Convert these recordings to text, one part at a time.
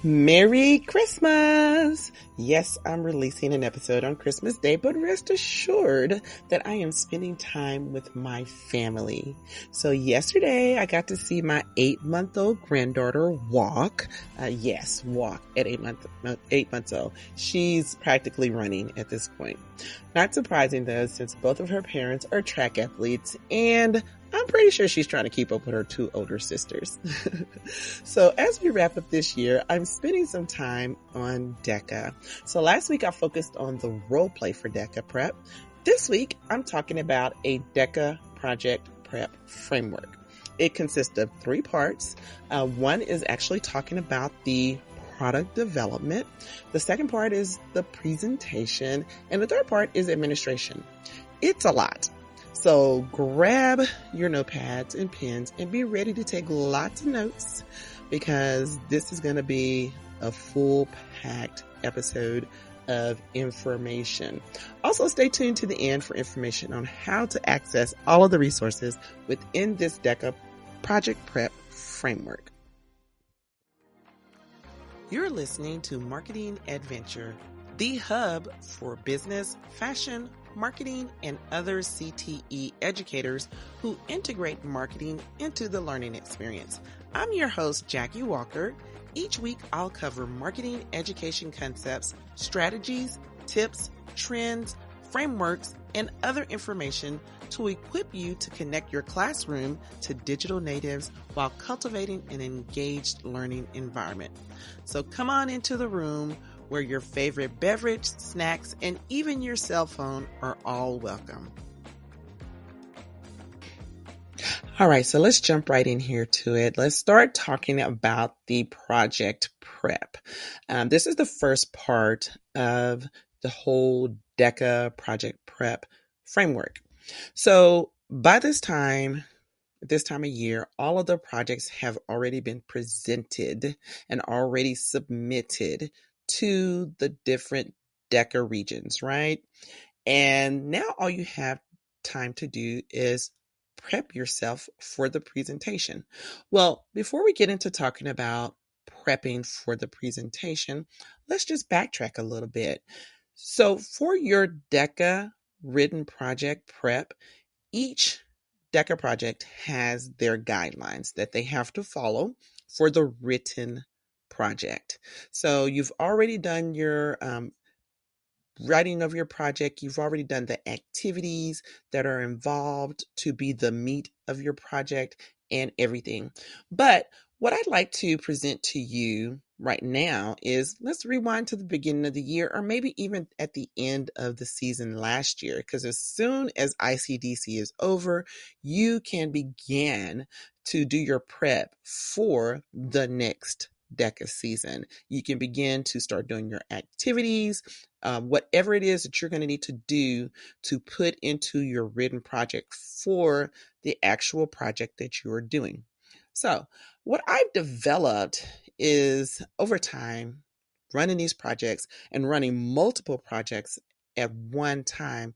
Merry Christmas! Yes, I'm releasing an episode on Christmas Day, but rest assured that I am spending time with my family. So yesterday I got to see my 8-month-old granddaughter walk. Yes, walk at 8 months old. She's practically running at this point. Not surprising though, since both of her parents are track athletes, and I'm pretty sure she's trying to keep up with her 2 older sisters. So as we wrap up this year, I'm spending some time on DECA. So last week I focused on the role play for DECA prep. This week I'm talking about a DECA project prep framework. It consists of 3 parts. One is actually talking about the product development. The second part is the presentation. And the third part is administration. It's a lot. So grab your notepads and pens and be ready to take lots of notes, because this is going to be a full-packed episode of information. Also, stay tuned to the end for information on how to access all of the resources within this DECA project prep framework. You're listening to Marketing Adventure, the hub for business, fashion, marketing, and other CTE educators who integrate marketing into the learning experience. I'm your host, Jackie Walker. Each week, I'll cover marketing education concepts, strategies, tips, trends, frameworks, and other information to equip you to connect your classroom to digital natives while cultivating an engaged learning environment. So come on into the room where your favorite beverage, snacks, and even your cell phone are all welcome. All right, so let's jump right in here to it. Let's start talking about the project prep. This is the first part of the whole DECA project prep framework. So by this time of year, all of the projects have already been presented and already submitted to the different DECA regions, right? And now all you have time to do is prep yourself for the presentation. Well, before we get into talking about prepping for the presentation, let's just backtrack a little bit. So for your DECA written project prep, each DECA project has their guidelines that they have to follow for the written project. So you've already done your writing of your project. You've already done the activities that are involved to be the meat of your project and everything. But what I'd like to present to you right now is, let's rewind to the beginning of the year, or maybe even at the end of the season last year, because as soon as ICDC is over, you can begin to do your prep for the next DECA season. You can begin to start doing your activities, whatever it is that you're going to need to do to put into your written project for the actual project that you are doing. So what I've developed is, over time, running these projects and running multiple projects at one time,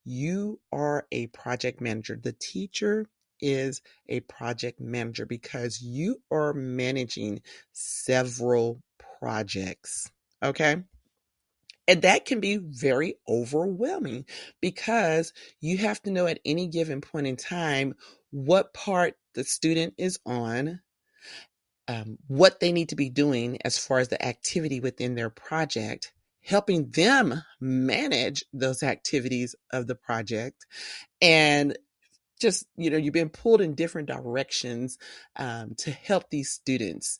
you are a project manager. The teacher is a project manager because you are managing several projects. Okay. And that can be very overwhelming because you have to know at any given point in time what part the student is on, what they need to be doing as far as the activity within their project, helping them manage those activities of the project, and just, you've been pulled in different directions to help these students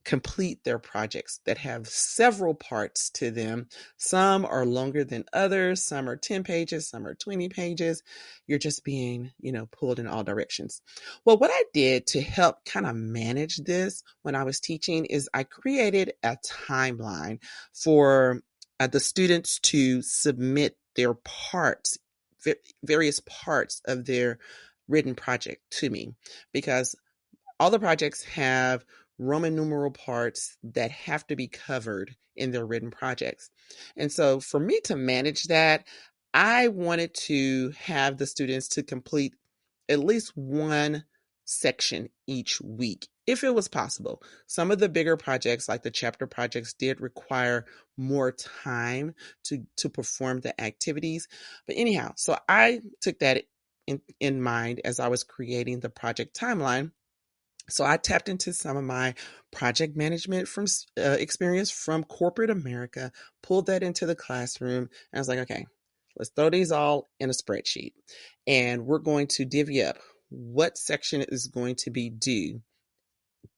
complete their projects that have several parts to them. Some are longer than others. Some are 10 pages, some are 20 pages. You're just being, pulled in all directions. Well, what I did to help kind of manage this when I was teaching is I created a timeline for the students to submit their parts, various parts of their written project to me, because all the projects have Roman numeral parts that have to be covered in their written projects. And so for me to manage that, I wanted to have the students to complete at least one section each week if it was possible. Some of the bigger projects, like the chapter projects, did require more time to perform the activities. But anyhow, so I took that in mind as I was creating the project timeline. So I tapped into some of my project management from experience from corporate America, pulled that into the classroom, and I was like, okay, let's throw these all in a spreadsheet, and we're going to divvy up what section is going to be due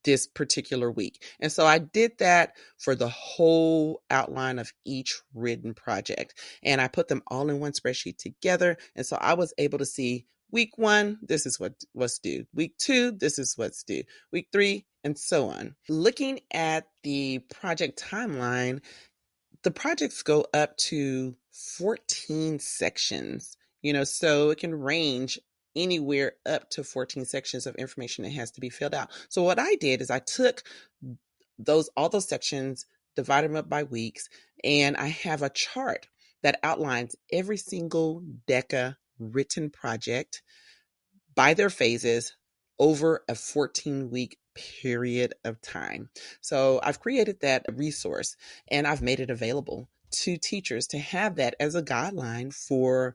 this particular week. And so I did that for the whole outline of each written project. And I put them all in one spreadsheet together. And so I was able to see week 1, this is what's due. Week 2, this is what's due. Week 3, and so on. Looking at the project timeline, the projects go up to 14 sections, so it can range anywhere up to 14 sections of information that has to be filled out. So what I did is I took all those sections, divided them up by weeks, and I have a chart that outlines every single DECA written project by their phases over a 14-week period of time. So I've created that resource and I've made it available to teachers to have that as a guideline for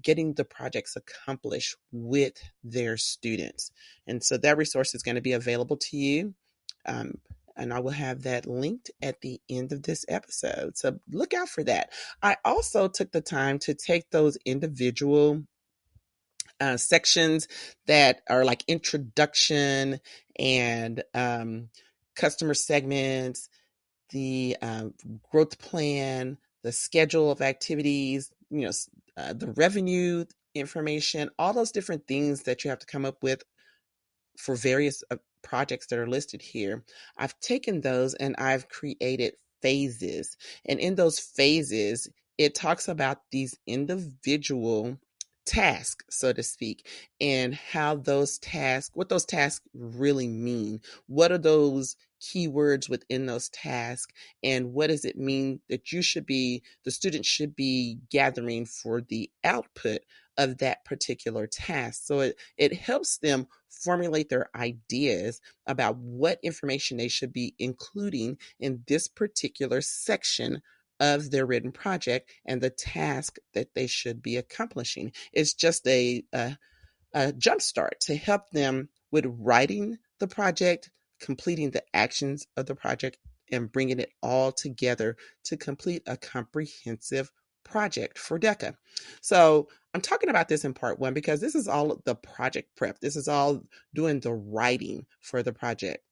getting the projects accomplished with their students. And so that resource is going to be available to you. And I will have that linked at the end of this episode. So look out for that. I also took the time to take those individual sections that are like introduction and customer segments, the growth plan, the schedule of activities, the revenue information, all those different things that you have to come up with for various projects that are listed here. I've taken those and I've created phases. And in those phases, it talks about these individual tasks, so to speak, and what those tasks really mean. What are those keywords within those tasks, and what does it mean that the student should be gathering for the output of that particular task. So it helps them formulate their ideas about what information they should be including in this particular section of their written project and the task that they should be accomplishing. It's just a jumpstart to help them with writing the project, completing the actions of the project, and bringing it all together to complete a comprehensive project for DECA. So I'm talking about this in part 1 because this is all the project prep. This is all doing the writing for the project.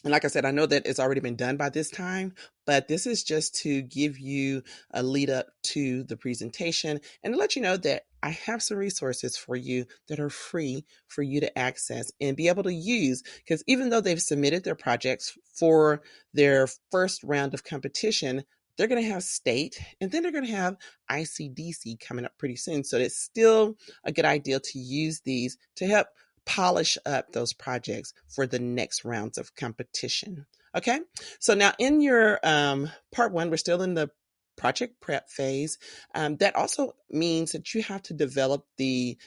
And like I said, I know that it's already been done by this time, but this is just to give you a lead up to the presentation and to let you know that I have some resources for you that are free for you to access and be able to use. Because even though they've submitted their projects for their first round of competition, they're going to have state and then they're going to have ICDC coming up pretty soon. So it's still a good idea to use these to help polish up those projects for the next rounds of competition. Okay, so now in your part 1, we're still in the project prep phase. That also means that you have to develop the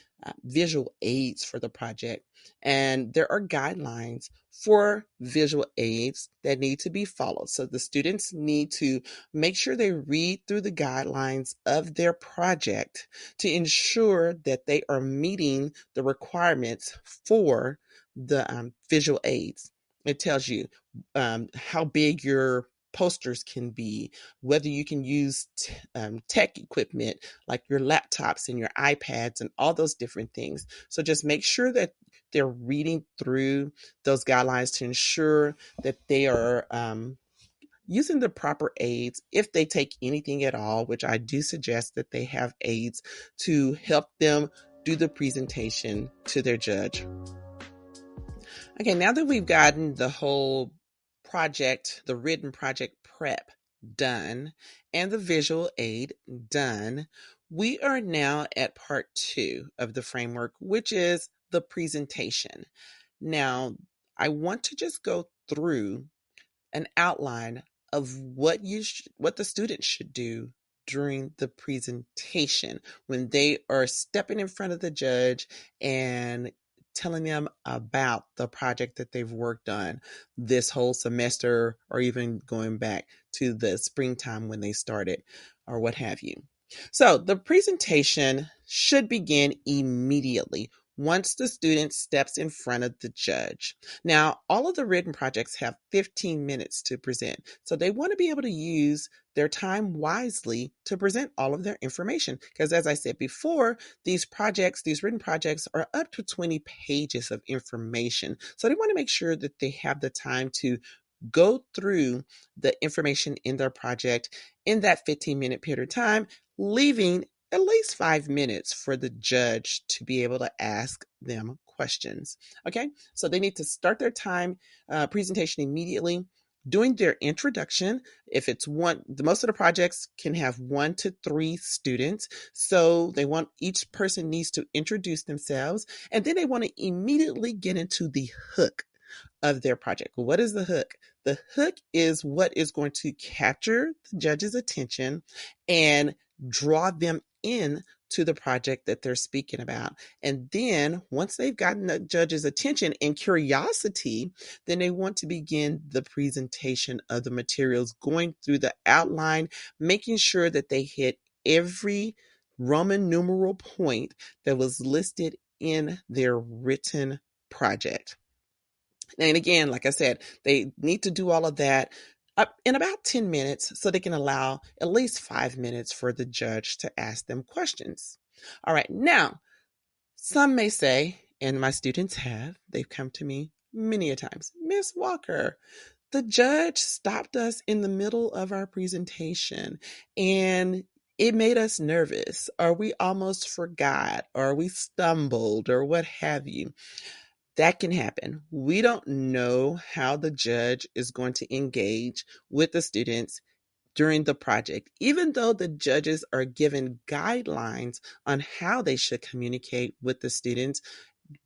visual aids for the project. And there are guidelines for visual aids that need to be followed. So the students need to make sure they read through the guidelines of their project to ensure that they are meeting the requirements for the visual aids. It tells you how big your posters can be, whether you can use tech equipment like your laptops and your iPads and all those different things. So just make sure that they're reading through those guidelines to ensure that they are using the proper aids if they take anything at all, which I do suggest that they have aids to help them do the presentation to their judge. Okay, now that we've gotten the whole project, the written project prep done and the visual aid done, we are now at part 2 of the framework, which is the presentation. Now, I want to just go through an outline of what the students should do during the presentation when they are stepping in front of the judge and telling them about the project that they've worked on this whole semester, or even going back to the springtime when they started, or what have you. So the presentation should begin immediately once the student steps in front of the judge. Now, all of the written projects have 15 minutes to present, so they want to be able to use their time wisely to present all of their information. Because as I said before, these written projects are up to 20 pages of information. So they want to make sure that they have the time to go through the information in their project in that 15-minute period of time, leaving at least 5 minutes for the judge to be able to ask them questions. Okay, so they need to start their time presentation immediately, doing their introduction. If it's one, the most of the projects can have 1 to 3 students, so they want, each person needs to introduce themselves, and then they want to immediately get into the hook of their project. What is the hook? The hook is what is going to capture the judge's attention and draw them in to the project that they're speaking about. And then once they've gotten the judge's attention and curiosity, then they want to begin the presentation of the materials, going through the outline, making sure that they hit every Roman numeral point that was listed in their written project. And again, like I said, they need to do all of that in about 10 minutes so they can allow at least 5 minutes for the judge to ask them questions. All right, now, some may say, and my students have, they've come to me many a times, Miss Walker, the judge stopped us in the middle of our presentation and it made us nervous, or we almost forgot, or we stumbled, or what have you. That can happen. We don't know how the judge is going to engage with the students during the project, even though the judges are given guidelines on how they should communicate with the students.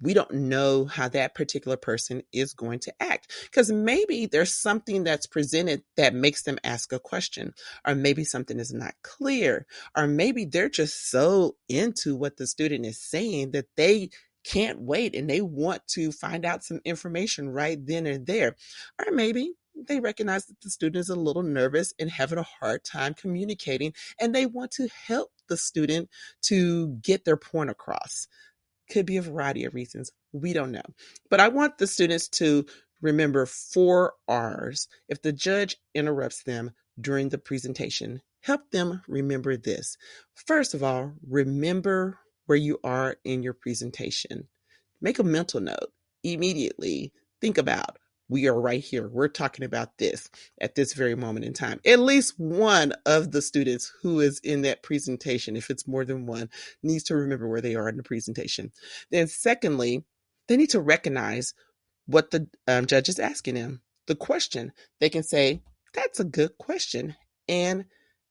We don't know how that particular person is going to act, because maybe there's something that's presented that makes them ask a question, or maybe something is not clear, or maybe they're just so into what the student is saying that they can't wait and they want to find out some information right then and there. Or maybe they recognize that the student is a little nervous and having a hard time communicating, and they want to help the student to get their point across. Could be a variety of reasons. We don't know. But I want the students to remember 4 R's. If the judge interrupts them during the presentation, help them remember this. First of all, remember where you are in your presentation. Make a mental note immediately. Think about, we are right here. We're talking about this at this very moment in time. At least one of the students who is in that presentation, if it's more than one, needs to remember where they are in the presentation. Then secondly, they need to recognize what the judge is asking them. The question, they can say, that's a good question, and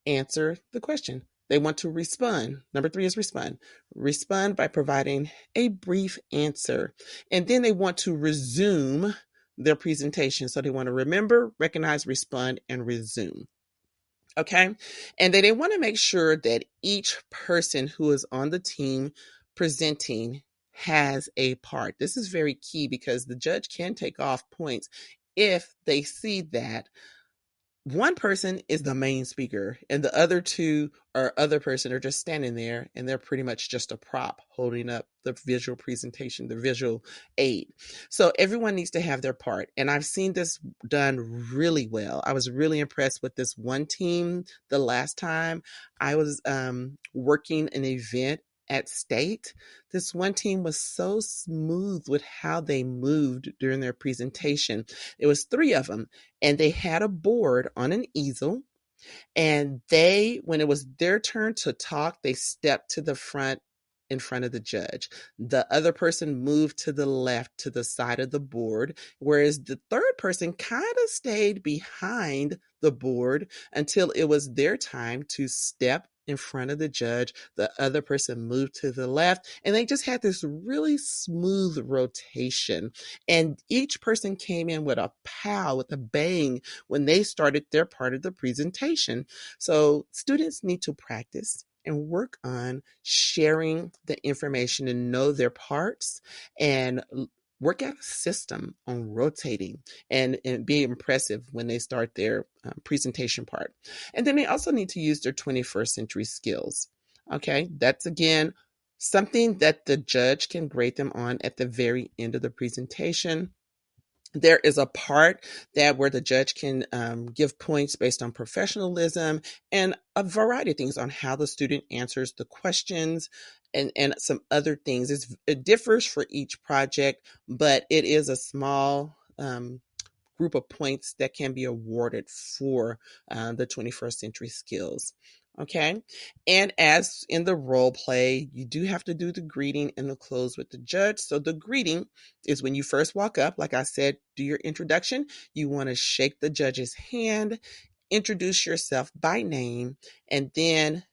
answer the question. They want to respond. Number 3 is respond. Respond by providing a brief answer. And then they want to resume their presentation. So they want to remember, recognize, respond, and resume. Okay. And then they want to make sure that each person who is on the team presenting has a part. This is very key because the judge can take off points if they see that one person is the main speaker and the other 2 or other person are just standing there and they're pretty much just a prop holding up the visual presentation, the visual aid. So everyone needs to have their part. And I've seen this done really well. I was really impressed with this one team the last time I was working an event at State. This one team was so smooth with how they moved during their presentation. It was 3 of them, and they had a board on an easel, and when it was their turn to talk, they stepped to the front in front of the judge. The other person moved to the left to the side of the board, whereas the third person kind of stayed behind the board until it was their time to step in front of the judge. The other person moved to the left, and they just had this really smooth rotation. And each person came in with a pow, with a bang when they started their part of the presentation. So students need to practice. and work on sharing the information and know their parts and work out a system on rotating and be impressive when they start their presentation part. And then they also need to use their 21st century skills. Okay, that's again something that the judge can grade them on at the very end of the presentation. There is a part that where the judge can give points based on professionalism and a variety of things on how the student answers the questions and some other things. It differs for each project, but it is a small group of points that can be awarded for the 21st century skills. Okay. And as in the role play, you do have to do the greeting and the close with the judge. So the greeting is when you first walk up, like I said, do your introduction. You want to shake the judge's hand, introduce yourself by name, and then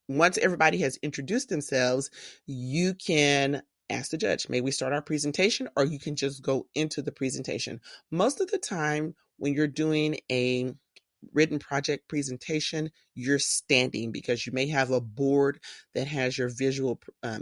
once everybody has introduced themselves, you can ask the judge, may we start our presentation? Or you can just go into the presentation. Most of the time, when you're doing a written project presentation, you're standing because you may have a board that has your visual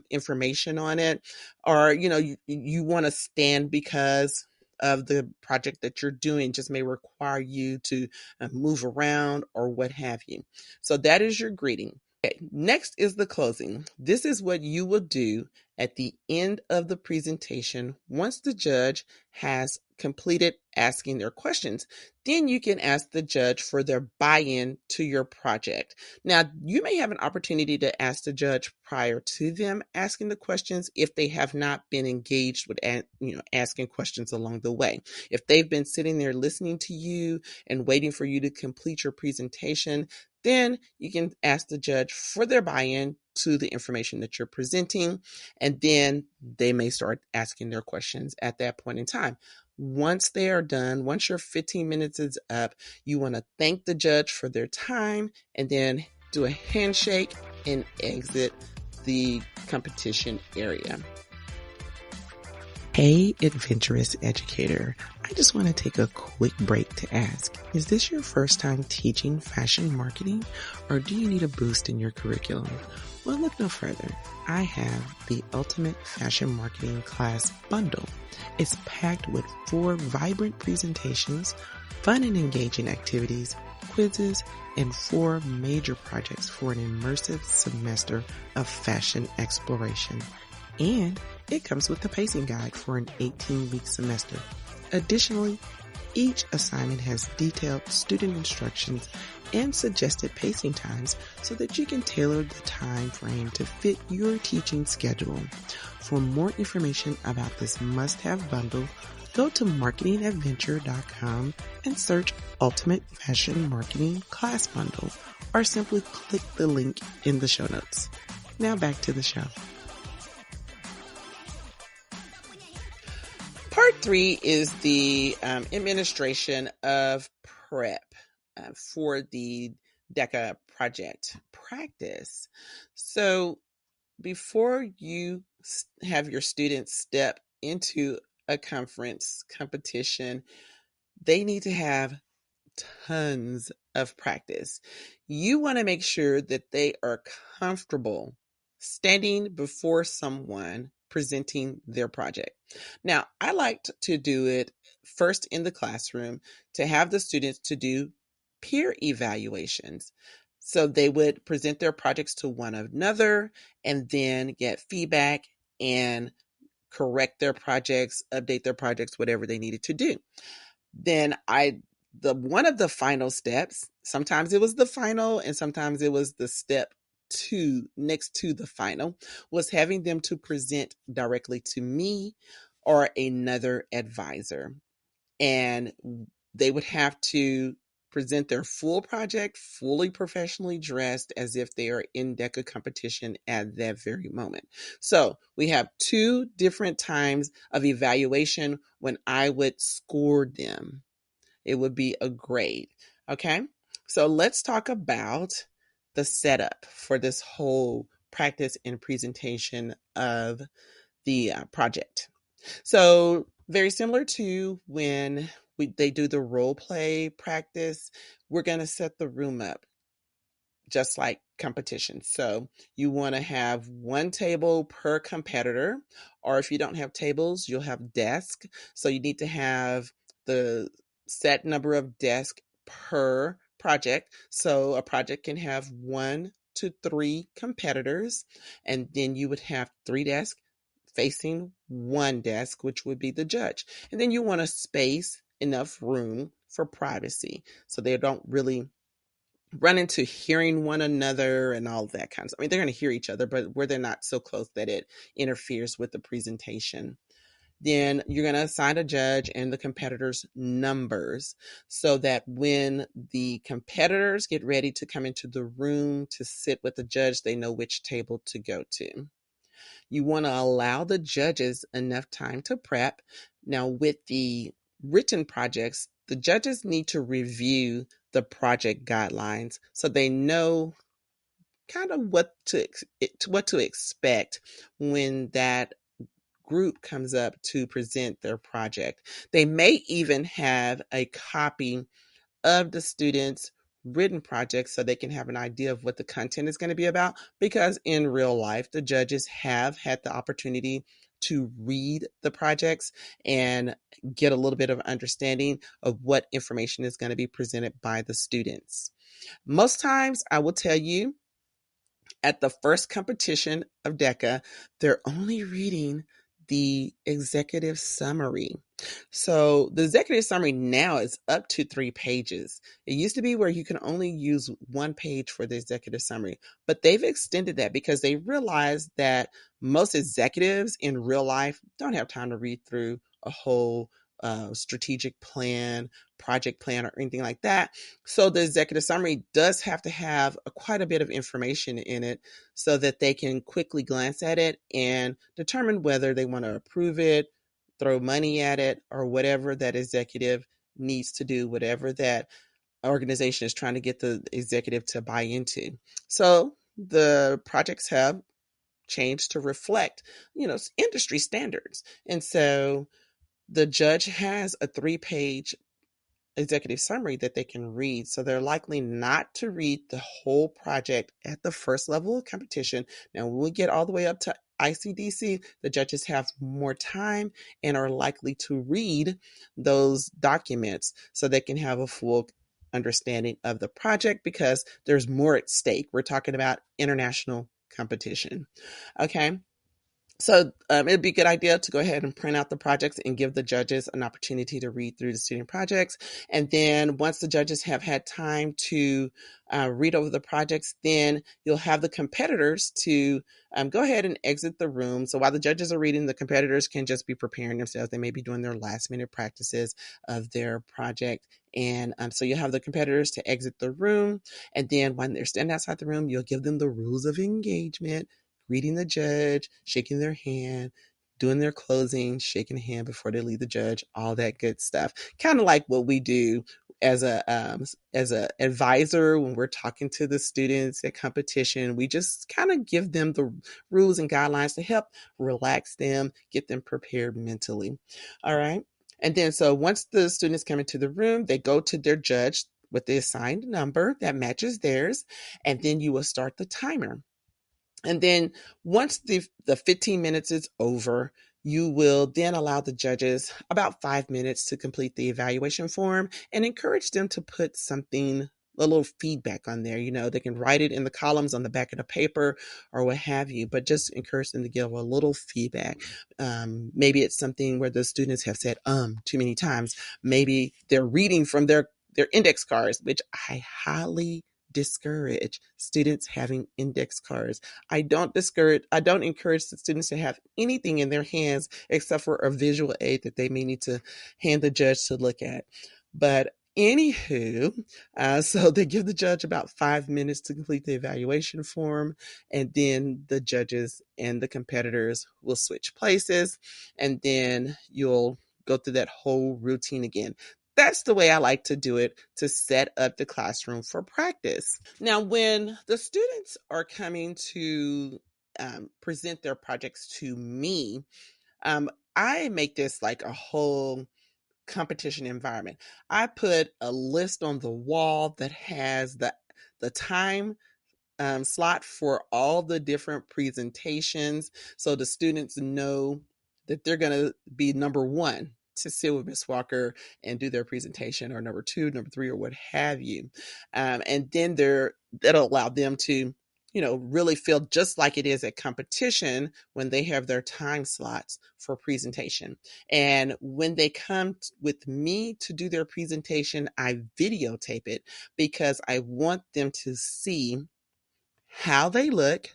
information on it, or you want to stand because of the project that you're doing just may require you to move around or what have you. So that is your greeting. Okay, next is the closing. This is what you will do at the end of the presentation once the judge has completed asking their questions. Then you can ask the judge for their buy-in to your project. Now, you may have an opportunity to ask the judge prior to them asking the questions if they have not been engaged with asking questions along the way. If they've been sitting there listening to you and waiting for you to complete your presentation, then you can ask the judge for their buy-in to the information that you're presenting, and then they may start asking their questions at that point in time. Once they are done, once your 15 minutes is up, you want to thank the judge for their time and then do a handshake and exit the competition area. Hey, adventurous educator. I just want to take a quick break to ask, is this your first time teaching fashion marketing, or do you need a boost in your curriculum? Well, look no further. I have the Ultimate Fashion Marketing Class Bundle. It's packed with 4 vibrant presentations, fun and engaging activities, quizzes, and 4 major projects for an immersive semester of fashion exploration. And it comes with a pacing guide for an 18-week semester. Additionally, each assignment has detailed student instructions and suggested pacing times so that you can tailor the time frame to fit your teaching schedule. For more information about this must-have bundle, go to marketingadventure.com and search Ultimate Fashion Marketing Class Bundle, or simply click the link in the show notes. Now back to the show. Part 3 is the administration of prep for the DECA project practice. So before you have your students step into a conference competition, they need to have tons of practice. You want to make sure that they are comfortable standing before someone presenting their project. Now, I like to do it first in the classroom to have the students to do peer evaluations. So they would present their projects to one another and then get feedback and correct their projects, update their projects, whatever they needed to do. Then one of the final steps, sometimes it was the final and sometimes it was the step 2 next to the final, was having them to present directly to me or another advisor. And they would have to present their full project, fully professionally dressed as if they are in DECA competition at that very moment. So we have 2 different times of evaluation when I would score them. It would be a grade. Okay. So let's talk about the setup for this whole practice and presentation of the project. So very similar to when they do the role play practice, we're going to set the room up. just like competition. So you want to have one table per competitor, or if you don't have tables, you'll have desks. So you need to have the set number of desks per project. So a project can have 1 to 3 competitors, and then you would have 3 desks facing one desk, which would be the judge. And then you want to space enough room for privacy so they don't really run into hearing one another and all that kind of stuff. I mean, they're going to hear each other, but where they're not so close that it interferes with the presentation. Then you're going to assign a judge and the competitors' numbers so that when the competitors get ready to come into the room to sit with the judge, they know which table to go to. You want to allow the judges enough time to prep. Now, with the written projects, the judges need to review the project guidelines so they know kind of what to expect when that group comes up to present their project. They may even have a copy of the students' written projects so they can have an idea of what the content is going to be about, because in real life the judges have had the opportunity to read the projects and get a little bit of understanding of what information is going to be presented by the students. Most times, I will tell you, at the first competition of DECA, they're only reading the executive summary. So the executive summary now is up to 3 pages. It used to be where you can only use 1 page for the executive summary, but they've extended that because they realize that most executives in real life don't have time to read through a whole strategic plan, project plan, or anything like that. So the executive summary does have to have quite a bit of information in it so that they can quickly glance at it and determine whether they want to approve it, throw money at it, or whatever that executive needs to do, whatever that organization is trying to get the executive to buy into. So the projects have changed to reflect, industry standards. And so the judge has a 3 page executive summary that they can read. So they're likely not to read the whole project at the first level of competition. Now, when we get all the way up to ICDC, the judges have more time and are likely to read those documents so they can have a full understanding of the project because there's more at stake. We're talking about international competition. Okay. So it'd be a good idea to go ahead and print out the projects and give the judges an opportunity to read through the student projects. And then once the judges have had time to read over the projects, then you'll have the competitors to go ahead and exit the room. So while the judges are reading, the competitors can just be preparing themselves. They may be doing their last minute practices of their project. And so you'll have the competitors to exit the room. And then when they're standing outside the room, you'll give them the rules of engagement, greeting the judge, shaking their hand, doing their closing, shaking a hand before they leave the judge, all that good stuff. Kind of like what we do as a advisor when we're talking to the students at competition. We just kind of give them the rules and guidelines to help relax them, get them prepared mentally. All right. And then so once the students come into the room, they go to their judge with the assigned number that matches theirs, and then you will start the timer. And then once the 15 minutes is over, you will then allow the judges about 5 minutes to complete the evaluation form and encourage them to put something, a little feedback on there. They can write it in the columns on the back of the paper or what have you, but just encourage them to give a little feedback. Maybe it's something where the students have said too many times. Maybe they're reading from their index cards, which I highly discourage students having index cards. I don't encourage the students to have anything in their hands except for a visual aid that they may need to hand the judge to look at. But anywho, so they give the judge about 5 minutes to complete the evaluation form, and then the judges and the competitors will switch places, and then you'll go through that whole routine again. That's the way I like to do it to set up the classroom for practice. Now, when the students are coming to present their projects to me, I make this like a whole competition environment. I put a list on the wall that has the time slot for all the different presentations, so the students know that they're going to be number one to sit with Miss Walker and do their presentation, or number two, number three, or what have you. And then that'll allow them to, really feel just like it is at competition when they have their time slots for presentation. And when they come with me to do their presentation, I videotape it because I want them to see how they look,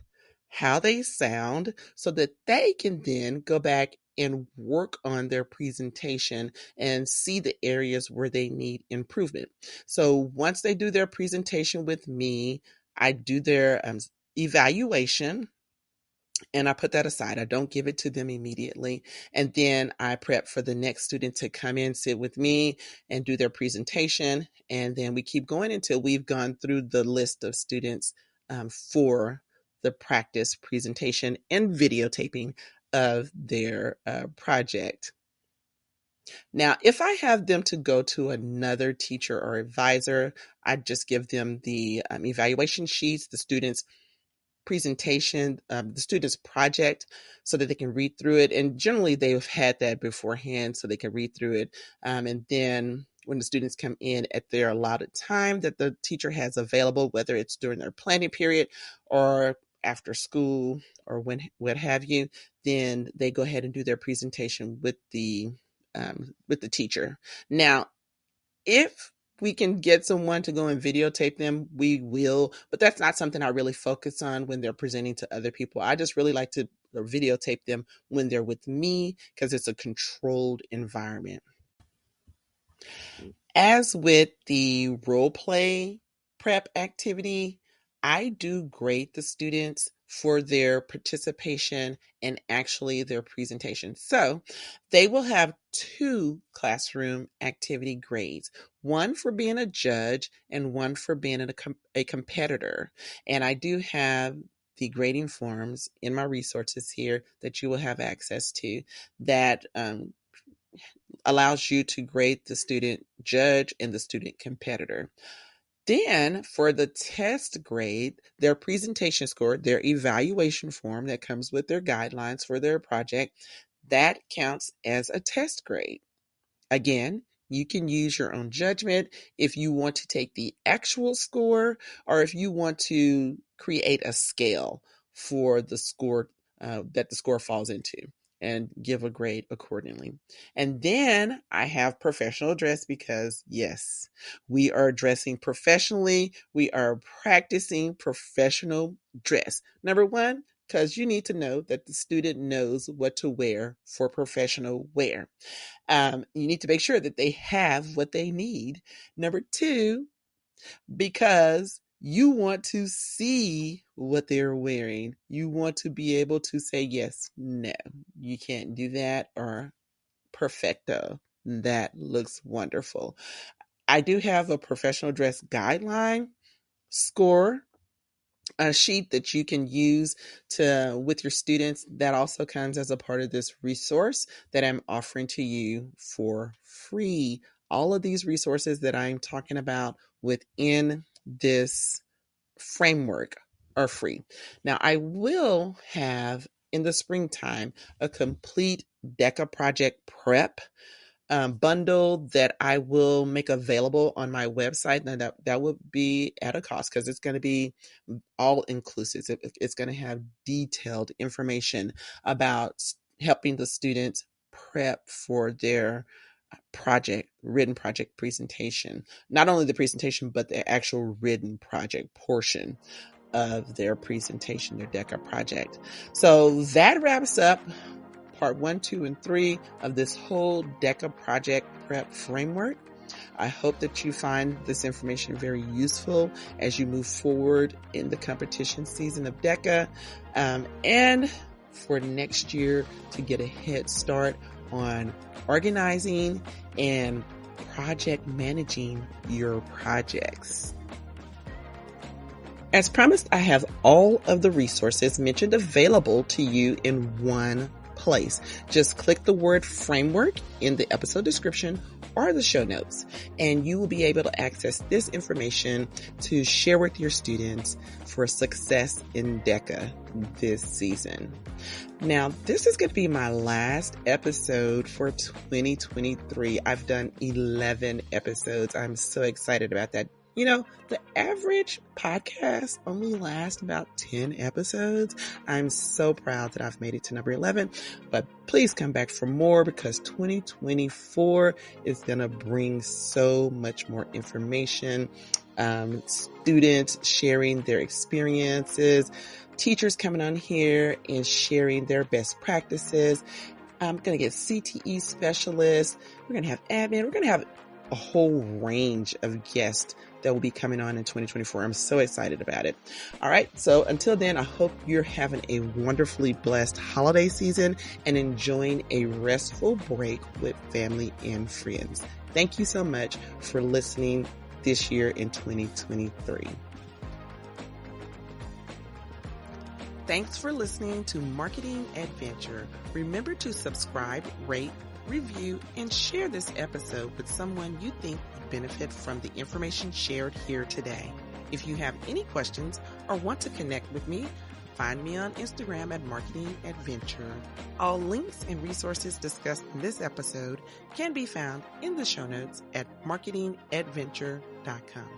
how they sound, so that they can then go back and work on their presentation and see the areas where they need improvement. So once they do their presentation with me, I do their evaluation, and I put that aside. I don't give it to them immediately. And then I prep for the next student to come in, sit with me, and do their presentation. And then we keep going until we've gone through the list of students for the practice presentation and videotaping of their project. Now, if I have them to go to another teacher or advisor, I just give them the evaluation sheets, the students' presentation, the student's project, so that they can read through it. And generally they've had that beforehand so they can read through it. And then when the students come in at their allotted time that the teacher has available, whether it's during their planning period or after school or what have you, then they go ahead and do their presentation with the teacher. Now, if we can get someone to go and videotape them, we will, but that's not something I really focus on when they're presenting to other people. I just really like to videotape them when they're with me because it's a controlled environment. As with the role play prep activity, I do grade the students for their participation and actually their presentation. So they will have 2 classroom activity grades, one for being a judge and one for being a competitor. And I do have the grading forms in my resources here that you will have access to that allows you to grade the student judge and the student competitor. Then for the test grade, their presentation score, their evaluation form that comes with their guidelines for their project, that counts as a test grade. Again, you can use your own judgment if you want to take the actual score or if you want to create a scale for the score that the score falls into and give a grade accordingly. And then I have professional dress because, yes, we are dressing professionally. We are practicing professional dress. Number one, because you need to know that the student knows what to wear for professional wear. You need to make sure that they have what they need. Number two, because you want to see what they're wearing. You want to be able to say, yes, no, you can't do that, or perfecto, that looks wonderful. I do have a professional dress guideline score, a sheet that you can use with your students. That also comes as a part of this resource that I'm offering to you for free. All of these resources that I'm talking about within this framework are free. Now, I will have in the springtime a complete DECA project prep bundle that I will make available on my website. Now that would be at a cost because it's going to be all inclusive. It's going to have detailed information about helping the students prep for their written project presentation. Not only the presentation, but the actual written project portion of their presentation, their DECA project. So that wraps up part 1, 2, and 3 of this whole DECA project prep framework. I hope that you find this information very useful as you move forward in the competition season of DECA, and for next year to get a head start on organizing and project managing your projects. As promised, I have all of the resources mentioned available to you in one place. Just click the word framework in the episode description or the show notes, and you will be able to access this information to share with your students for success in DECA this season. Now, this is going to be my last episode for 2023. I've done 11 episodes. I'm so excited about that. You know, the average podcast only lasts about 10 episodes. I'm so proud that I've made it to number 11, but please come back for more because 2024 is going to bring so much more information. Students sharing their experiences, teachers coming on here and sharing their best practices. I'm going to get CTE specialists. We're going to have admin. We're going to have a whole range of guests that will be coming on in 2024. I'm so excited about it. All right. So until then, I hope you're having a wonderfully blessed holiday season and enjoying a restful break with family and friends. Thank you so much for listening this year in 2023. Thanks for listening to Marketing Adventure. Remember to subscribe, rate, review, and share this episode with someone you think would benefit from the information shared here today. If you have any questions or want to connect with me, find me on Instagram at Marketing Adventure. All links and resources discussed in this episode can be found in the show notes at marketingadventure.com.